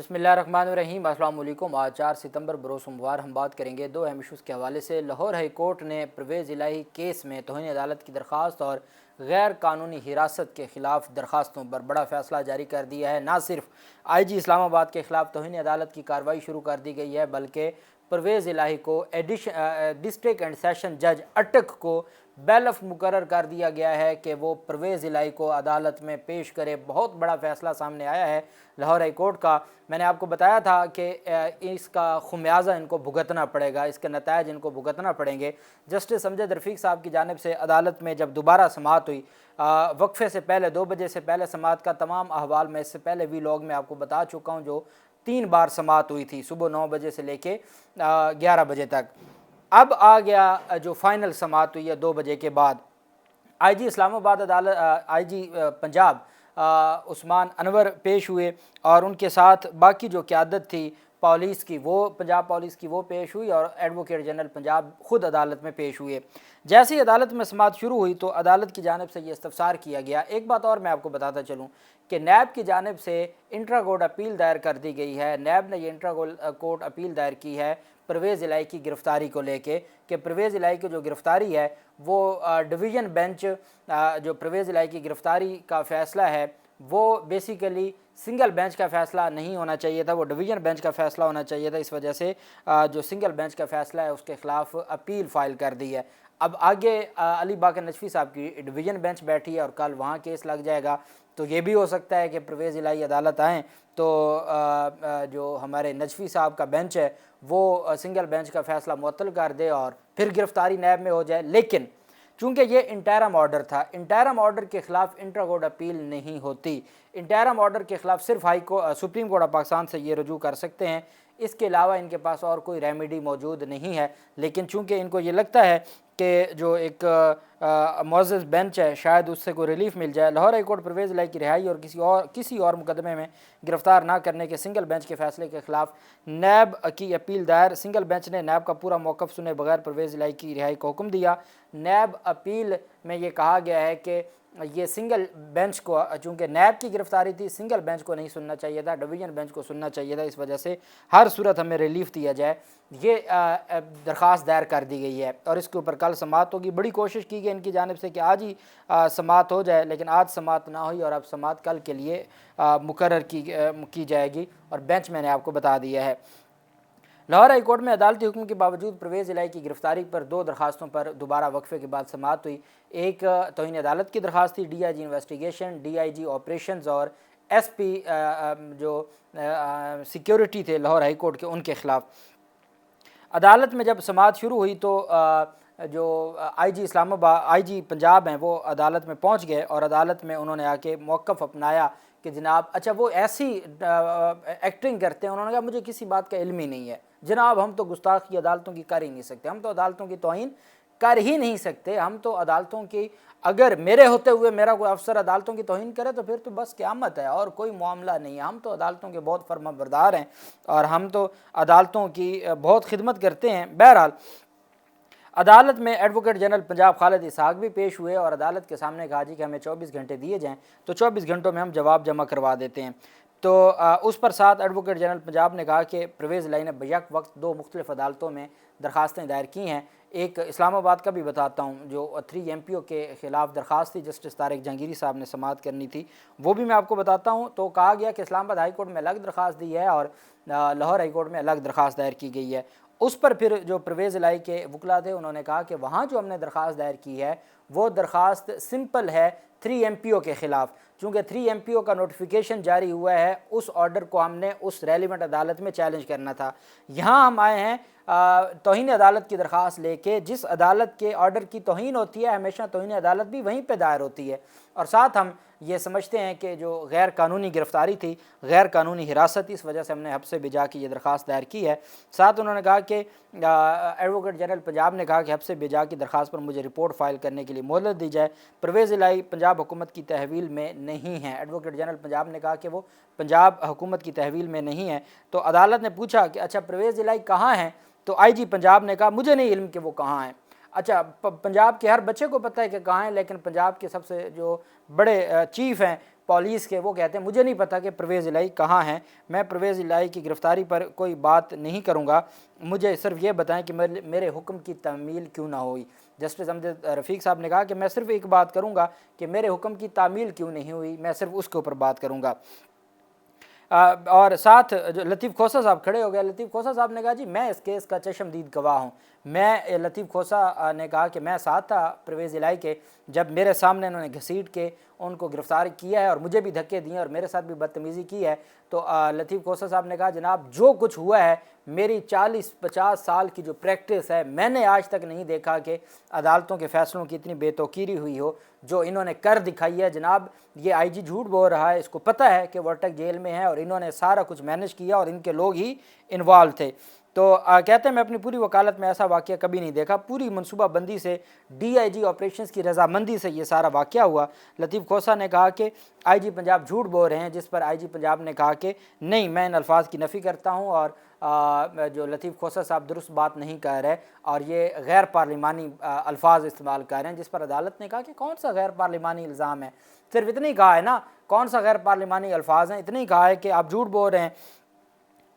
बिस्मिल्लाहिर्रहमानिर्रहीम। अस्सलाम वालेकुम। आज 4 सितंबर बरोज़ सोमवार हम बात करेंगे दो अहम इशूज़ के हवाले से। लाहौर हाई कोर्ट ने परवेज़ इलाही केस में तौहीन अदालत की दरख्वास्त और गैर कानूनी हिरासत के ख़िलाफ़ दरख्वास्तों पर बड़ा फ़ैसला जारी कर दिया है। ना सिर्फ IG इस्लामाबाद के ख़िलाफ़ तौहीन अदालत की कार्रवाई शुरू कर दी गई है, बल्कि परवेज़ इलाही को डिस्ट्रिक्ट एंड सेशन जज अटक को बैलफ मुकर्रर कर दिया गया है कि वो परवेज़ इलाही को अदालत में पेश करे। बहुत बड़ा फ़ैसला सामने आया है लाहौर हाई कोर्ट का। मैंने आपको बताया था कि इसका खुमियाजा इनको भुगतना पड़ेगा, इसके नतायज इनको भुगतना पड़ेंगे। जस्टिस अमजद रफ़ीक साहब की जानिब से अदालत में जब दोबारा समाअत हुई, वक्फे से पहले 2 बजे से पहले समाअत का तमाम अहवाल मैं इससे पहले वीलॉग में आपको बता चुका हूँ, जो 3 बार समाअत हुई थी, सुबह 9 बजे से लेके 11 बजे तक। अब आ गया जो फाइनल समाअत हुई है 2 बजे के बाद। IG इस्लामाबाद अदालत, IG पंजाब उस्मान अनवर पेश हुए और उनके साथ बाकी जो क़यादत थी पुलिस की, वो पंजाब पुलिस की, वो पेश हुई और एडवोकेट जनरल पंजाब ख़ुद अदालत में पेश हुए। जैसे ही अदालत में समाअत शुरू हुई तो अदालत की जानिब से ये इस्तफ़सार किया गया। एक बात और मैं आपको बताता चलूँ कि नैब की जानिब से इंट्रा कोर्ट अपील दायर कर दी गई है। नैब ने ये इंट्रा कोर्ट अपील दायर की है परवेज़ इलाही की गिरफ़्तारी को लेके कि परवेज़ इलाही की जो गिरफ़्तारी है वो डिवीज़न बेंच, जो परवेज़ इलाही की गिरफ़्तारी का फ़ैसला है वो बेसिकली सिंगल बेंच का फ़ैसला नहीं होना चाहिए था, वो डिवीज़न बेंच का फ़ैसला होना चाहिए था। इस वजह से जो सिंगल बेंच का फ़ैसला है उसके ख़िलाफ़ अपील फ़ाइल कर दी है। अब आगे अली बाकर नजफ़ी साहब की डिवीज़न बेंच बैठी है और कल वहाँ केस लग जाएगा, तो ये भी हो सकता है कि परवेज़ इलाही अदालत आएँ तो जो हमारे नजफ़ी साहब का बेंच है वो सिंगल बेंच का फ़ैसला मुअत्तल कर दे और फिर गिरफ़्तारी नैब में हो जाए। लेकिन चूँकि ये इंटरम ऑर्डर था, इंटरम ऑर्डर के ख़िलाफ़ इंट्रा कोर्ट अपील नहीं होती। इंटरम ऑर्डर के ख़िलाफ़ सिर्फ सुप्रीम कोर्ट ऑफ पाकिस्तान से ये रजू कर सकते हैं, इसके अलावा इनके पास और कोई रेमेडी मौजूद नहीं है। लेकिन चूँकि इनको ये लगता है कि जो एक मुअज़्ज़ज़ बेंच है शायद उससे कोई रिलीफ मिल जाए, लाहौर हाई कोर्ट परवेज़ इलाही की रिहाई और किसी और मुकदमे में गिरफ़्तार ना करने के सिंगल बेंच के फ़ैसले के ख़िलाफ़ नैब की अपील दायर। सिंगल बेंच ने नैब का पूरा मौक़िफ़ सुने बगैर परवेज़ इलाही की रिहाई को हुक्म दिया। नैब अपील में ये कहा गया है कि ये सिंगल बेंच को, चूँकि नैब की गिरफ़्तारी थी, सिंगल बेंच को नहीं सुनना चाहिए था, डिवीज़न बेंच को सुनना चाहिए था। इस वजह से हर सूरत हमें रिलीफ दिया जाए, ये दरख्वास्त दायर कर दी गई है और इसके ऊपर कल समाअत होगी। बड़ी कोशिश की गई इनकी जानिब से कि आज ही समाअत हो जाए, लेकिन आज समाअत ना हुई और अब समाअत कल के लिए मुकर्रर की जाएगी और बेंच मैंने आपको बता दिया है। लाहौर हाई कोर्ट में अदालती हुक्म के बावजूद परवेज़ इलाही की गिरफ़्तारी पर 2 दरख्वास्तों पर दोबारा वक्फे के बाद समाअत हुई। एक तौहीन अदालत की दरख्वास्त थी, DIG इन्वेस्टिगेशन, DIG ऑपरेशंस और SP जो सिक्योरिटी थे लाहौर हाई कोर्ट के, उनके ख़िलाफ़। अदालत में जब समाअत शुरू हुई तो जो IG इस्लामाबाद, IG पंजाब हैं वो अदालत में पहुंच गए और अदालत में उन्होंने आके मौक़िफ़ अपनाया कि जनाब, अच्छा वो ऐसी एक्टिंग करते हैं, उन्होंने कहा मुझे किसी बात का इल्म ही नहीं है जनाब, हम तो गुस्ताखी अदालतों की कर ही नहीं सकते, हम तो अदालतों की तौहीन कर ही नहीं सकते, हम तो अदालतों की, अगर मेरे होते हुए मेरा कोई अफसर अदालतों की तौहीन करे तो फिर तो बस क़यामत है और कोई मामला नहीं है, हम तो अदालतों के बहुत फर्माबरदार हैं और हम तो अदालतों की बहुत खिदमत करते हैं। बहरहाल अदालत में एडवोकेट जनरल पंजाब खालिद इसहाक भी पेश हुए और अदालत के सामने कहा जी कि हमें 24 घंटे दिए जाएँ तो 24 घंटों में हम जवाब जमा करवा देते हैं। तो उस पर साथ एडवोकेट जनरल पंजाब ने कहा कि परवेज़ इलाही ने बैक वक्त 2 मुख्तलिफ़ अदालतों में दरख्वास्तें दायर की हैं। एक इस्लामाबाद का भी बताता हूँ, जो 3 MPO के ख़िलाफ़ दरख्वास्त थी, जस्टिस तारिक जहांगीरी साहब ने समाअत करनी थी, वो भी मैं आपको बताता हूँ। तो कहा गया कि इस्लामाबाद हाई कोर्ट में अलग दरख्वास्त दी है और लाहौर हाई कोर्ट में अलग दरख्वास्त दायर की गई है। उस पर फिर जो परवेज़ इलाही के वकला थे उन्होंने कहा कि वहाँ जो हमने दरख्वास्त दायर की है वो दरख्वास्त सिंपल है 3 MPO के ख़िलाफ़। चूँकि 3 MPO का नोटिफिकेशन जारी हुआ है, उस ऑर्डर को हमने उस रेलिवेंट अदालत में चैलेंज करना था। यहाँ हम आए हैं तौहीन अदालत की दरख्वास्त लेके, जिस अदालत के ऑर्डर की तौहीन होती है हमेशा तौहीन अदालत भी वहीं पे दायर होती है। और साथ हम ये समझते हैं कि जो गैर कानूनी गिरफ़्तारी थी, गैर कानूनी हिरासत, इस वजह से हमने हब्स बिजा की ये दरख्वास्त दायर की है। साथ उन्होंने कहा कि एडवोकेट जनरल पंजाब ने कहा कि हब्स बिजा की दरख्वास्त पर मुझे रिपोर्ट फ़ाइल करने के लिए मोहलत दी जाए। परवेज़ इलाही पंजाब हुकूमत की तहवील में नहीं है। एडवोकेट जनरल पंजाब ने कहा कि वो पंजाब हुकूमत की तहवील में नहीं है। तो अदालत ने पूछा कि अच्छा परवेज़ इलाही कहाँ हैं, तो IG पंजाब ने कहा मुझे नहीं इल्म कि वो कहाँ हैं। अच्छा पंजाब के हर बच्चे को पता है कि कहाँ हैं, लेकिन पंजाब के सबसे जो बड़े चीफ़ हैं پولیس کے، وہ کہتے ہیں مجھے نہیں پتہ کہ پرویز الہی کہاں ہیں، میں پرویز الہی کی گرفتاری پر کوئی بات نہیں کروں گا، مجھے صرف یہ بتائیں کہ میرے حکم کی تعمیل کیوں نہ ہوئی۔ جسٹس امجد رفیق صاحب نے کہا کہ میں صرف ایک بات کروں گا کہ میرے حکم کی تعمیل کیوں نہیں ہوئی، میں صرف اس کے اوپر بات کروں گا۔ اور ساتھ جو لطیف کھوسہ صاحب کھڑے ہو گئے، لطیف کھوسہ صاحب نے کہا جی میں اس کیس کا چشمدید گواہ ہوں۔ لطیف کھوسہ نے کہا کہ میں ساتھ تھا پرویز الہی کے، جب میرے سامنے انہوں نے گھسیٹ کے ان کو گرفتار کیا ہے اور مجھے بھی دھکے دیے اور میرے ساتھ بھی بدتمیزی کی ہے۔ تو لطیف کھوسہ صاحب نے کہا جناب جو کچھ ہوا ہے، میری 40-50 سال کی جو پریکٹس ہے، میں نے آج تک نہیں دیکھا کہ عدالتوں کے فیصلوں کی اتنی بے توقیری ہوئی ہو جو انہوں نے کر دکھائی ہے۔ جناب یہ آئی جی جھوٹ بول رہا ہے، اس کو پتہ ہے کہ وہ اٹک جیل میں ہے اور انہوں نے سارا کچھ مینیج کیا اور ان کے لوگ ہی انوالو تھے۔ تو کہتے ہیں میں اپنی پوری وکالت میں ایسا واقعہ کبھی نہیں دیکھا، پوری منصوبہ بندی سے ڈی آئی جی آپریشنز کی رضامندی سے یہ سارا واقعہ ہوا۔ لطیف کھوسہ نے کہا کہ آئی جی پنجاب جھوٹ بول رہے ہیں، جس پر آئی جی پنجاب نے کہا کہ نہیں میں ان الفاظ کی نفی کرتا ہوں اور جو لطیف کھوسہ صاحب درست بات نہیں کہہ رہے اور یہ غیر پارلیمانی الفاظ استعمال کر رہے ہیں، جس پر عدالت نے کہا کہ کون سا غیر پارلیمانی الزام ہے، صرف اتنا ہی کہا ہے نا، کون سا غیر پارلیمانی الفاظ ہیں، اتنا ہی کہا ہے کہ آپ جھوٹ بول رہے ہیں۔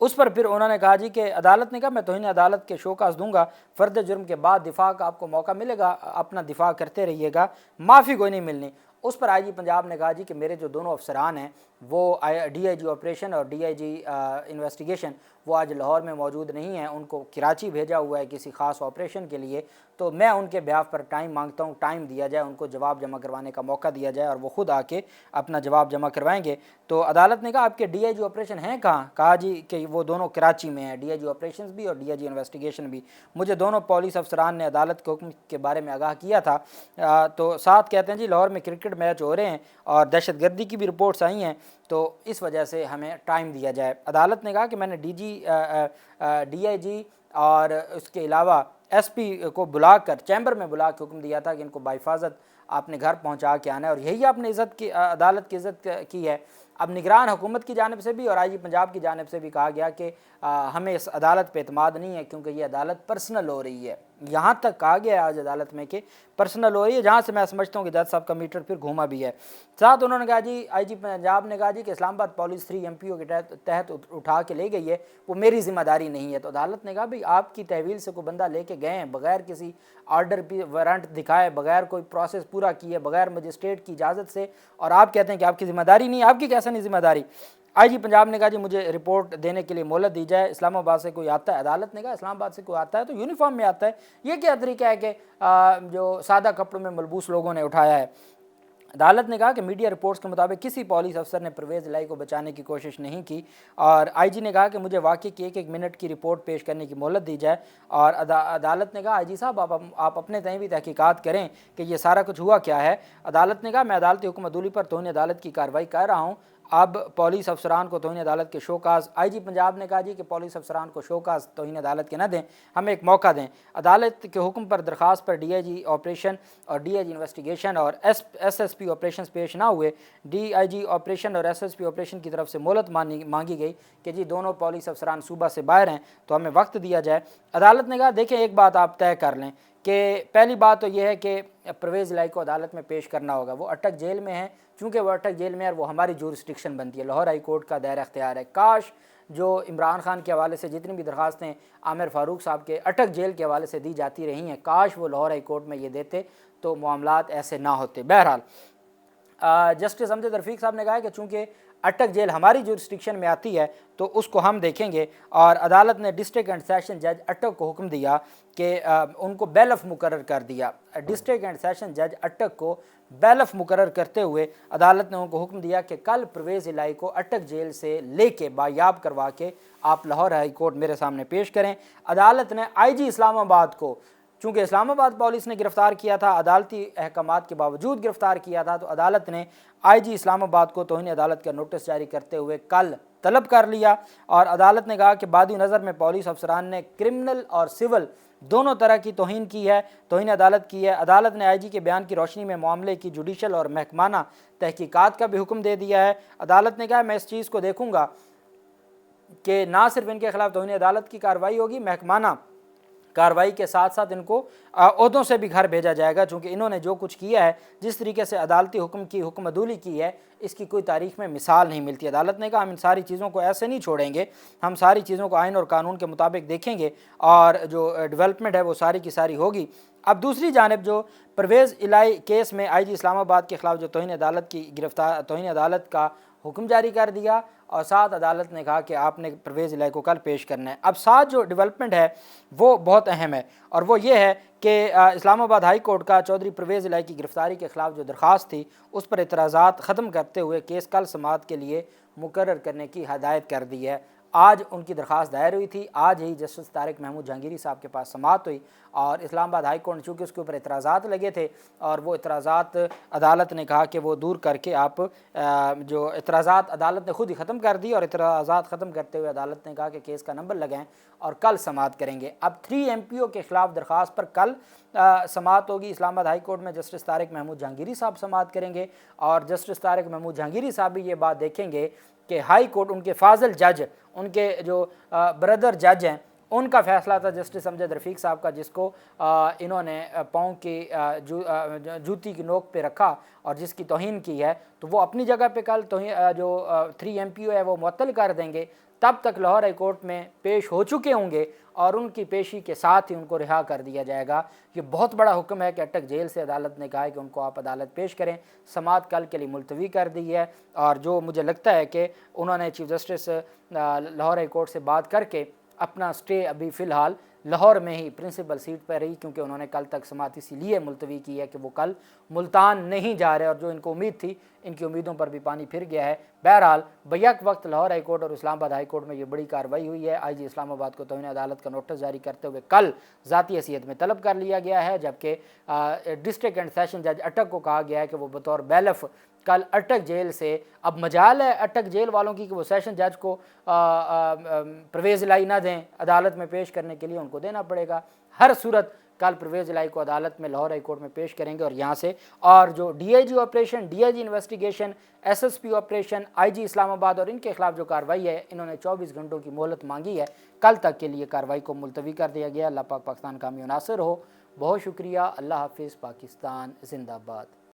اس پر پھر انہوں نے کہا جی کہ عدالت نے کہا میں توہین عدالت کے شوکاز دوں گا، فرد جرم کے بعد دفاع کا آپ کو موقع ملے گا، اپنا دفاع کرتے رہیے گا، معافی کوئی نہیں ملنی۔ اس پر آئی جی پنجاب نے کہا جی کہ میرے جو دونوں افسران ہیں وہ ڈی آئی جی آپریشن اور ڈی آئی جی انویسٹیگیشن وہ آج لاہور میں موجود نہیں ہیں، ان کو کراچی بھیجا ہوا ہے کسی خاص آپریشن کے لیے، تو میں ان کے بیہاف پر ٹائم مانگتا ہوں، ٹائم دیا جائے، ان کو جواب جمع کروانے کا موقع دیا جائے اور وہ خود آ کے اپنا جواب جمع کروائیں گے۔ تو عدالت نے کہا آپ کے ڈی آئی جی آپریشن ہیں کہاں؟ کہا جی کہ وہ دونوں کراچی میں ہیں، ڈی آئی جی آپریشنز بھی اور ڈی آئی جی انویسٹیگیشن بھی۔ مجھے دونوں پولیس افسران نے عدالت کے حکم کے بارے میں آگاہ کیا تھا۔ تو ساتھ کہتے ہیں جی لاہور میں کرکٹ میچ ہو رہے ہیں اور دہشت گردی کی بھی رپورٹس آئی ہیں، تو اس وجہ سے ہمیں ٹائم دیا جائے۔ عدالت نے کہا کہ میں نے ڈی آئی جی اور اس کے علاوہ ایس پی کو بلا کر چیمبر میں بلا کے حکم دیا تھا کہ ان کو بحفاظت آپ نے گھر پہنچا کے آنا ہے، اور یہی آپ نے عدالت کی عزت کی ہے۔ اب نگران حکومت کی جانب سے بھی اور آئی جی پنجاب کی جانب سے بھی کہا گیا کہ ہمیں اس عدالت پہ اعتماد نہیں ہے کیونکہ یہ عدالت پرسنل ہو رہی ہے، یہاں تک کہا گیا ہے آج عدالت میں کہ پرسنل ہو رہی ہے، جہاں سے میں سمجھتا ہوں کہ جج صاحب کا میٹر پھر گھوما بھی ہے۔ ساتھ انہوں نے کہا جی آئی جی پنجاب نے کہا جی کہ اسلام آباد پولیس 3 ایم پی او کے تحت اٹھا کے لے گئی ہے، وہ میری ذمہ داری نہیں ہے۔ تو عدالت نے کہا بھئی آپ کی تحویل سے کوئی بندہ لے کے گئے ہیں بغیر کسی آرڈر وارنٹ دکھائے، بغیر کوئی پروسیس پورا کیے، بغیر مجسٹریٹ کی اجازت سے، اور آپ کہتے ہیں کہ آپ کی ذمہ داری نہیں ہے، آپ کی کیسے نہیں ذمہ داری؟ آئی جی پنجاب نے کہا جی مجھے رپورٹ دینے کے لیے مہلت دی جائے، اسلام آباد سے کوئی آتا ہے؟ عدالت نے کہا اسلام آباد سے کوئی آتا ہے تو یونیفارم میں آتا ہے، یہ کیا طریقہ ہے کہ جو سادہ کپڑوں میں ملبوس لوگوں نے اٹھایا ہے؟ عدالت نے کہا کہ میڈیا رپورٹس کے مطابق کسی پولیس افسر نے پرویز الہی کو بچانے کی کوشش نہیں کی، اور آئی جی نے کہا کہ مجھے واقعے کی 1-1 منٹ کی رپورٹ پیش کرنے کی مہلت دی جائے، اور عدالت نے کہا آئی جی صاحب آپ اپنے تئیں بھی تحقیقات کریں کہ یہ سارا کچھ ہوا کیا ہے۔ عدالت نے کہا میں عدالتی حکم عدولی پر توہین عدالت کی کارروائی کر رہا ہوں، اب پولیس افسران کو توہین عدالت کے شوکاز، آئی جی پنجاب نے کہا جی کہ پولیس افسران کو شوکاز توہین عدالت کے نہ دیں، ہمیں ایک موقع دیں۔ عدالت کے حکم پر درخواست پر ڈی آئی جی آپریشن اور ڈی آئی جی انویسٹیگیشن اور ایس پی آپریشنز پیش نہ ہوئے، ڈی آئی جی آپریشن اور ایس پی آپریشن کی طرف سے مہلت مانگی گئی کہ جی دونوں پولیس افسران صوبہ سے باہر ہیں تو ہمیں وقت دیا جائے۔ عدالت نے کہا دیکھیں ایک بات آپ طے کر لیں کہ پہلی بات تو یہ ہے کہ پرویز الہی کو عدالت میں پیش کرنا ہوگا، وہ اٹک جیل میں ہیں، چونکہ وہ اٹک جیل میں ہے وہ ہماری جورسڈکشن بنتی ہے، لاہور ہائی کورٹ کا دائرہ اختیار ہے۔ کاش جو عمران خان کے حوالے سے جتنی بھی درخواستیں عامر فاروق صاحب کے اٹک جیل کے حوالے سے دی جاتی رہی ہیں، کاش وہ لاہور ہائی کورٹ میں یہ دیتے تو معاملات ایسے نہ ہوتے۔ بہرحال جسٹس امجد رفیق صاحب نے کہا کہ چونکہ اٹک جیل ہماری جورسڈکشن میں آتی ہے تو اس کو ہم دیکھیں گے، اور عدالت نے ڈسٹرکٹ اینڈ سیشن جج اٹک کو حکم دیا کہ ان کو بیلف مقرر کر دیا۔ ڈسٹرکٹ اینڈ سیشن جج اٹک کو بیلف مقرر کرتے ہوئے عدالت نے ان کو حکم دیا کہ کل پرویز الہی کو اٹک جیل سے لے کے بایاب کروا کے آپ لاہور ہائی کورٹ میرے سامنے پیش کریں۔ عدالت نے آئی جی اسلام آباد کو، چونکہ اسلام آباد پولیس نے گرفتار کیا تھا، عدالتی احکامات کے باوجود گرفتار کیا تھا، تو عدالت نے آئی جی اسلام آباد کو توہین عدالت کا نوٹس جاری کرتے ہوئے کل طلب کر لیا، اور عدالت نے کہا کہ بعدی نظر میں پولیس افسران نے کرمنل اور سول دونوں طرح کی توہین کی ہے، توہین عدالت کی ہے۔ عدالت نے آئی جی کے بیان کی روشنی میں معاملے کی جوڈیشل اور محکمانہ تحقیقات کا بھی حکم دے دیا ہے۔ عدالت نے کہا میں اس چیز کو دیکھوں گا کہ نہ صرف ان کے خلاف توہین عدالت کی کارروائی ہوگی، محکمانہ कार्रवाई के साथ साथ इनको ओहदों से भी घर भेजा जाएगा, चूँकि इन्होंने जो कुछ किया है, जिस तरीके से अदालती हुक्म की हुक्म अदूली की है, इसकी कोई तारीख़ में मिसाल नहीं मिलती। अदालत ने कहा हम इन सारी चीज़ों को ऐसे नहीं छोड़ेंगे, हम सारी चीज़ों को आइन और कानून के मुताबिक देखेंगे और जो डेवलपमेंट है वो सारी की सारी होगी। अब दूसरी जानिब जो परवेज़ इलाही केस में IG इस्लामाबाद के ख़िलाफ़ जो तौहीन अदालत की तौहीन अदालत का हुक्म जारी कर दिया और साथ अदालत ने कहा कि आपने परवेज़ इलाही को कल पेश करना है। अब साथ जो डेवलपमेंट है वो बहुत अहम है और वो ये है कि इस्लामाबाद हाई कोर्ट का चौधरी परवेज़ इलाही की गिरफ़्तारी के ख़िलाफ़ जो दरख्वास्त थी उस पर एतराज़ात ख़त्म करते हुए केस कल समाअत के लिए मुकर्रर करने की हदायत कर दी है। आज उनकी दरख्वास्त दायर हुई थी, आज ही जस्टिस तारिक महमूद जहांगीरी साहब के पास समाअत हुई और इस्लामाबाद हाई कोर्ट चूँकि उसके ऊपर एतराज़ात लगे थे और वो एतराज़ात अदालत ने कहा कि वो दूर करके आप जो एतराज़ात अदालत ने खुद ही ख़त्म कर दी और एतराज़ात ख़त्म करते हुए अदालत ने कहा कि केस का नंबर लगाएं और कल समाअत करेंगे। अब 3 MPO के ख़िलाफ़ दरख्वास्त पर कल समाअत होगी। इस्लामाबाद हाई कोर्ट में जस्टिस तारिक महमूद जहांगीरी साहब समाअत करेंगे और जस्टिस तारिक महमूद जहांगीरी साहब भी ये बात देखेंगे कि हाई कोर्ट उनके फाजिल जज, उनके जो ब्रदर जज हैं, उनका फ़ैसला था जस्टिस अमजद रफ़ीक साहब का, जिसको इन्होंने पाँव की जूती की नोक पे रखा और जिसकी तौहीन की है, तो वो अपनी जगह पे कल जो 3 MPO है वो मुअत्तल कर देंगे। तब तक लाहौर हाई कोर्ट में पेश हो चुके होंगे और उनकी पेशी के साथ ही उनको रिहा कर दिया जाएगा। ये बहुत बड़ा हुक्म है कि अटक जेल से अदालत ने कहा है कि उनको आप अदालत पेश करें। समाअत कल के लिए मुलतवी कर दी है और जो मुझे लगता है कि उन्होंने chief justice Lahore high court से बात करके अपना स्टे अभी फ़िलहाल लाहौर में ही प्रिंसिपल सीट पर रही, क्योंकि उन्होंने कल तक समाअत इसीलिए मुलतवी की है कि वो कल मुल्तान नहीं जा रहे और जो इनको उम्मीद थी, इनकी उम्मीदों पर भी पानी फिर गया है। बहरहाल बैक वक्त लाहौर हाई कोर्ट और इस्लामाबाद हाई कोर्ट में ये बड़ी कार्रवाई हुई है। IG इस्लामाबाद को तौहीन अदालत का नोटिस जारी करते हुए कल ज़ाती हैसियत में तलब कर लिया गया है, जबकि डिस्ट्रिक्ट एंड सेशन जज अटक को कहा गया है कि वो बतौर बैलफ कल अटक जेल से, अब मजाल है अटक जेल वालों की कि वो सेशन जज को परवेज़ इलाही ना दें, अदालत में पेश करने के लिए उनको देना पड़ेगा। हर सूरत कल परवेज़ इलाही को अदालत में लाहौर हाई कोर्ट में पेश करेंगे और यहाँ से और जो DIG operation, DIG investigation, SSP operation, IG Islamabad और इनके खिलाफ जो कार्रवाई है, इन्होंने 24 घंटों की मोहलत मांगी है, कल तक के लिए कार्रवाई को मुलतवी कर दिया गया। अल्लाह पाक पाकिस्तान कामयाब नासिर हो। बहुत शुक्रिया। अल्लाह हाफिज़। पाकिस्तान जिंदाबाद।